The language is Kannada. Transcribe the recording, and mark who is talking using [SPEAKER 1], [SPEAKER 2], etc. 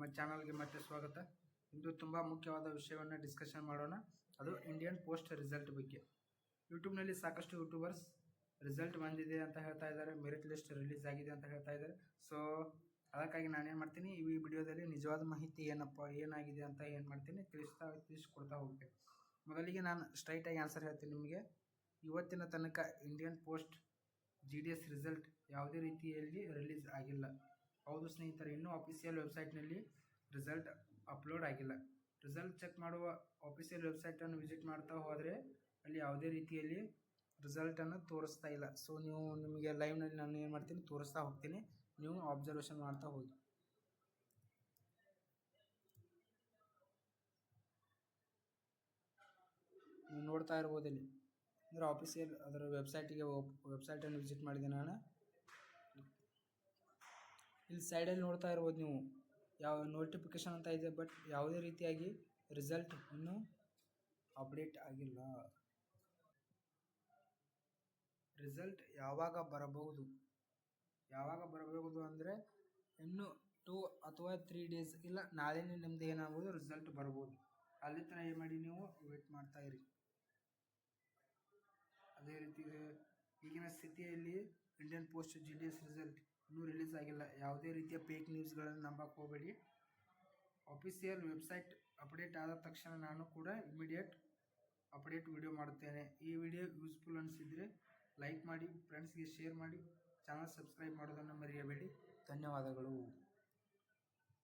[SPEAKER 1] ನಮ್ಮ ಚಾನಲ್ಗೆ ಮತ್ತೆ ಸ್ವಾಗತ. ಇಂದು ತುಂಬ ಮುಖ್ಯವಾದ ವಿಷಯವನ್ನು ಡಿಸ್ಕಷನ್ ಮಾಡೋಣ. ಅದು ಇಂಡಿಯನ್ ಪೋಸ್ಟ್ ರಿಸಲ್ಟ್ ಬಗ್ಗೆ. ಯೂಟ್ಯೂಬ್ನಲ್ಲಿ ಸಾಕಷ್ಟು ಯೂಟ್ಯೂಬರ್ಸ್ ರಿಸಲ್ಟ್ ಬಂದಿದೆ ಅಂತ ಹೇಳ್ತಾ ಇದ್ದಾರೆ, ಮೆರಿಟ್ ಲಿಸ್ಟ್ ರಿಲೀಸ್ ಆಗಿದೆ ಅಂತ ಹೇಳ್ತಾ ಇದ್ದಾರೆ. ಸೊ ಅದಕ್ಕಾಗಿ ನಾನೇನು ಮಾಡ್ತೀನಿ, ಈ ವಿಡಿಯೋದಲ್ಲಿ ನಿಜವಾದ ಮಾಹಿತಿ ಏನಾಗಿದೆ ಅಂತ ಏನು ಮಾಡ್ತೀನಿ ತಿಳಿಸ್ಕೊಡ್ತಾ ಹೋಗ್ತೇನೆ. ಮೊದಲಿಗೆ ನಾನು ಸ್ಟ್ರೈಟಾಗಿ ಆನ್ಸರ್ ಹೇಳ್ತೀನಿ ನಿಮಗೆ. ಇವತ್ತಿನ ತನಕ ಇಂಡಿಯನ್ ಪೋಸ್ಟ್ GDS ರಿಸಲ್ಟ್ ಯಾವುದೇ ರೀತಿಯಲ್ಲಿ ರಿಲೀಸ್ ಆಗಿಲ್ಲ. ಹೌದು ಸ್ನೇಹಿತರೆ, ಇನ್ನೂ ಅಫಿಷಿಯಲ್ ವೆಬ್ಸೈಟ್ನಲ್ಲಿ ರಿಸಲ್ಟ್ ಅಪ್ಲೋಡ್ ಆಗಿಲ್ಲ. ರಿಸಲ್ಟ್ ಚೆಕ್ ಮಾಡುವ ಅಫಿಷಿಯಲ್ ವೆಬ್ಸೈಟನ್ನು ವಿಸಿಟ್ ಮಾಡ್ತಾ ಹೋದರೆ ಅಲ್ಲಿ ಯಾವುದೇ ರೀತಿಯಲ್ಲಿ ರಿಸಲ್ಟನ್ನು ತೋರಿಸ್ತಾ ಇಲ್ಲ. ಸೊ ನಿಮಗೆ ಲೈವ್ನಲ್ಲಿ ನಾನು ಏನು ಮಾಡ್ತೀನಿ, ತೋರಿಸ್ತಾ ಹೋಗ್ತೀನಿ, ನೀವು ಅಬ್ಸರ್ವೇಷನ್ ಮಾಡ್ತಾ ಹೋಗಿ. ನೀವು ನೋಡ್ತಾ ಇರ್ಬೋದು ಇಲ್ಲಿ ಅಂದರೆ ಆಫೀಸಿಯಲ್ ಅದರ ವೆಬ್ಸೈಟನ್ನು ವಿಸಿಟ್ ಮಾಡಿದೆ ನಾನು. ಇಲ್ಲಿ ಸೈಡಲ್ಲಿ ನೋಡ್ತಾ ಇರ್ಬೋದು ನೀವು, ಯಾವ ನೋಟಿಫಿಕೇಶನ್ ಅಂತ ಇದೆ, ಬಟ್ ಯಾವುದೇ ರೀತಿಯಾಗಿ ರಿಸಲ್ಟ್ ಇನ್ನೂ ಅಪ್ಡೇಟ್ ಆಗಿಲ್ಲ. ರಿಸಲ್ಟ್ ಯಾವಾಗ ಬರಬಹುದು ಅಂದರೆ ಇನ್ನು 2 ಅಥವಾ 3 ಡೇಸ್, ಇಲ್ಲ ನಾಳೆನೇ ನಿಮ್ಮದು ಏನಾಗ್ಬೋದು, ರಿಸಲ್ಟ್ ಬರ್ಬೋದು. ಅಲ್ಲಿ ತನಕ ಏನು ಮಾಡಿ, ನೀವು ವೇಟ್ ಮಾಡ್ತಾ ಇರಿ. ಅದೇ ರೀತಿ ಈಗಿನ ಸ್ಥಿತಿಯಲ್ಲಿ ಇಂಡಿಯನ್ ಪೋಸ್ಟ್ GDS ರಿಸಲ್ಟ್ ಇನ್ನೂ ರಿಲೀಸ್ ಆಗಿಲ್ಲ. ಯಾವುದೇ ರೀತಿಯ ಫೇಕ್ ನ್ಯೂಸ್ಗಳನ್ನು ನಂಬಕ್ಕೆ ಹೋಗಬೇಡಿ. ಅಫಿಷಿಯಲ್ ವೆಬ್ಸೈಟ್ ಅಪ್ಡೇಟ್ ಆದ ತಕ್ಷಣ ನಾನು ಕೂಡ ಇಮಿಡಿಯೇಟ್ ಅಪ್ಡೇಟ್ ವಿಡಿಯೋ ಮಾಡುತ್ತೇನೆ. ಈ ವಿಡಿಯೋ ಯೂಸ್ಫುಲ್ ಅನಿಸಿದರೆ ಲೈಕ್ ಮಾಡಿ, ಫ್ರೆಂಡ್ಸ್ಗೆ ಶೇರ್ ಮಾಡಿ, ಚಾನಲ್ ಸಬ್ಸ್ಕ್ರೈಬ್ ಮಾಡೋದನ್ನು ಮರೆಯಬೇಡಿ. ಧನ್ಯವಾದಗಳು.